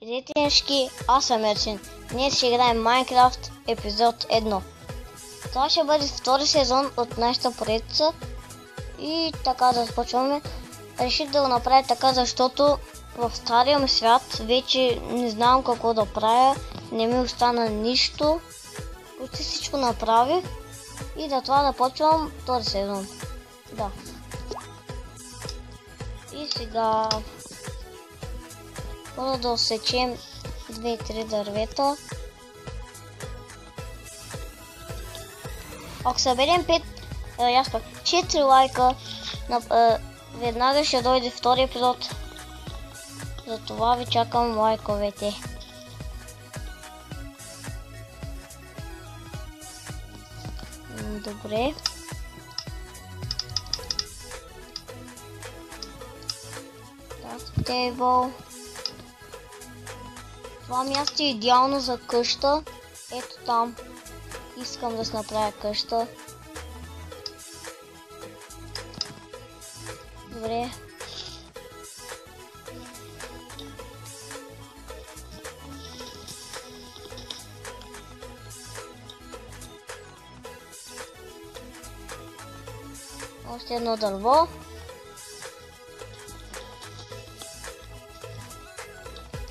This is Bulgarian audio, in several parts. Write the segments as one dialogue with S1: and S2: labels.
S1: Детеншки, аз съм Ерчин. Днес ще играем Minecraft епизод 1. Това ще бъде втори сезон от нашата поредица. И така да започваме. Реших да го направя така, защото в стария ми свят вече не знам какво да правя. Не ми остана нищо. Почти всичко направих. И да това да почвам втори сезон. Да. И сега... първо да осечем 2-3 дървета. Ако съберем 4 лайка, веднага ще дойде втори епизод. Затова ви чакам лайковете. Добре. Тейбъл. Това място е идеално за къща. Ето там. Искам да си направя къща. Добре. Още едно дърво.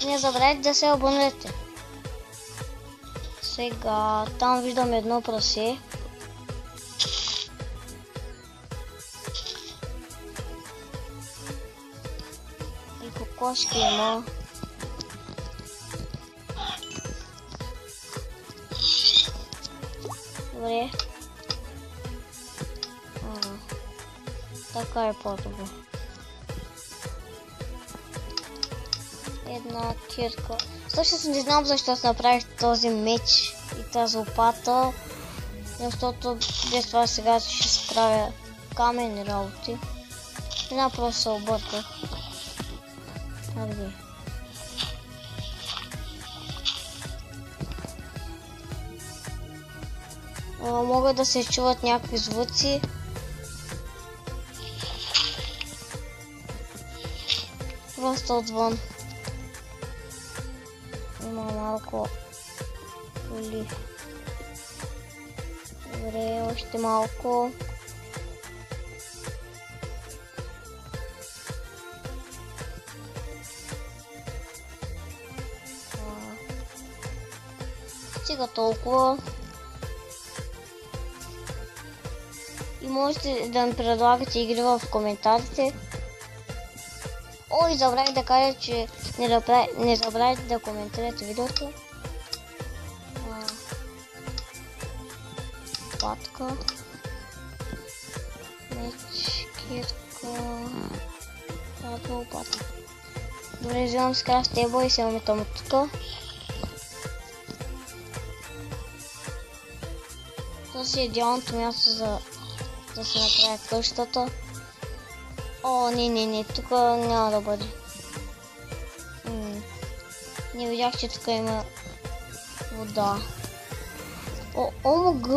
S1: Не забравяйте да се абонирате. Сега там виждам едно прасе. И кокошки има. Добре. Така е по-добре. Една кирка. Всъщност не знам защо си направих този меч и тази лопата, защото без това сега ще се правя каменни работи. Една просто се обърках. Арби. Могат да се чуват някакви звуци. Просто отвън. Има малко поли. Добре, още малко. Стига толкова. И можете да ми предлагате игри в коментарите. Ой, забравих да кажа, че не забравяйте да коментирате видеото. Патка. Меч, кирка. Това лопата. Добре, взимам с крафт тейбъл и се уметам от тук. Това си е идеалното място за да се направя къщата. О, не, тук няма да бъде. Не видях, че тук има вода. ОМГ!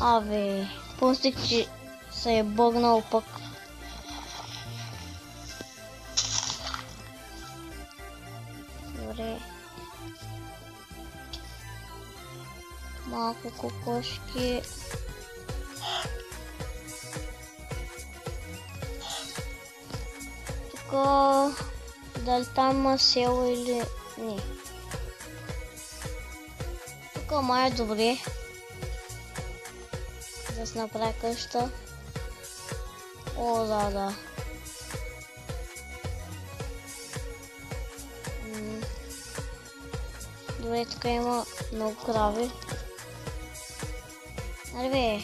S1: Абе, помислих, че се е бъгнал пък. Добре. Малко кокошки. Дали там има село или не. Тук май е добре да се направя къща. О, да. Добре, тук има много крави. Арбе.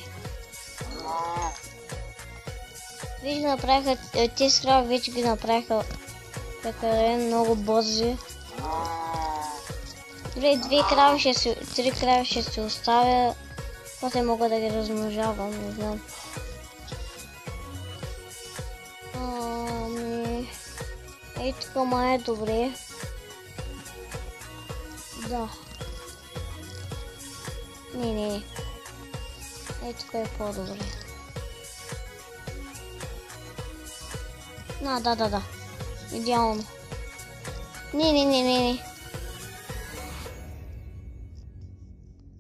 S1: Вече направиха, тези крави вече ги направиха прекалено много бързи. Добре, 3 крави ще се оставя. После мога да ги размножавам, не знам. Ей, тук май е добре. Да. Не. Ей, тук е по-добре. Да. Идеално. Не.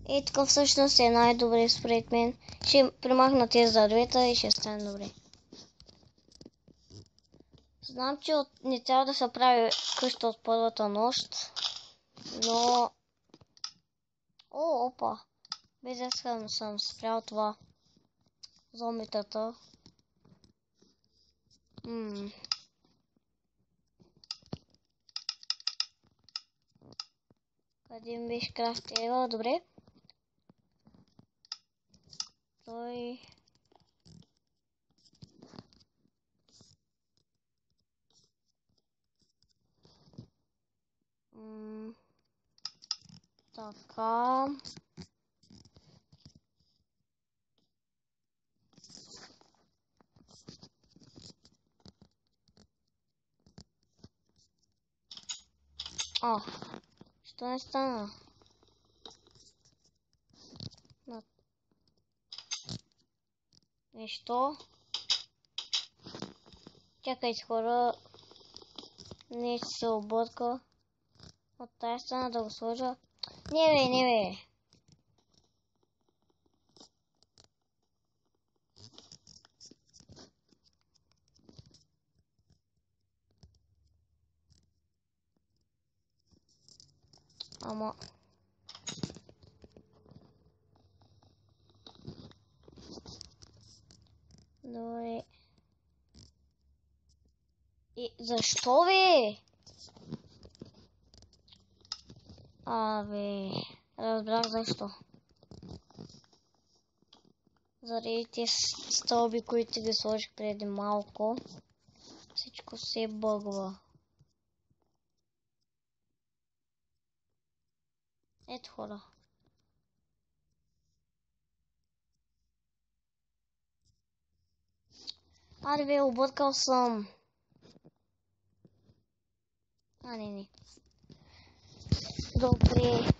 S1: Ей, тук всъщност е най-добре според мен. Ще премахна тези дървета и ще стане добре. Знам, че не трябва да се прави къща от първата нощ, но... Опа! Без да съм спрял това. Зомбитата. Къде ми беше крафтера? Добре. Той... Така... Що не стана? Нещо? Чакайте, хора. Не се обърка. От тая страна да го сложа. Не бе. Ама... Добре. И защо бе? Разбрах защо. Заради тези стълби, които ги сложих преди малко, всичко се бъгва. Ето, хора. Бе, объркал съм. Не. Добре.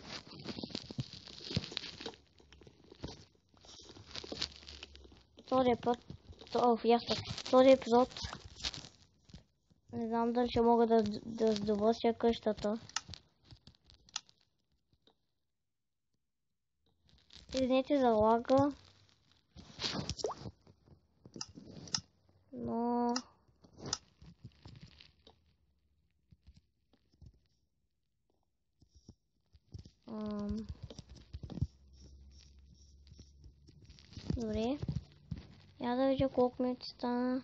S1: Втори епизод. Не знам дали ще мога да довърша къщата. Извинете за лага. Но... Добре. Я да видя колко минути стана.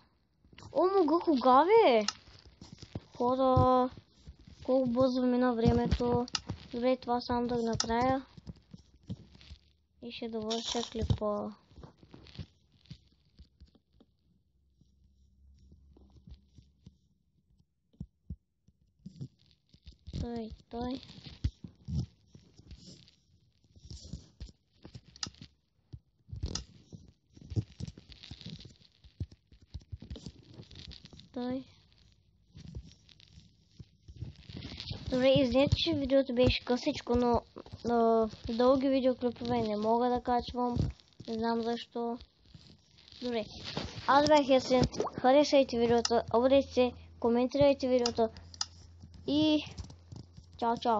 S1: Кога бе? Хора, колко бързо мина времето. Добре, това само да го направя. И ще довърша клипа. Той. Добре, извинете, че видеото беше късичко, но дълги видеоклипове не мога да качвам. Не знам защо. Добре, аз бях Есен. Харесайте видеото, обрете се, коментирайте видеото и чао.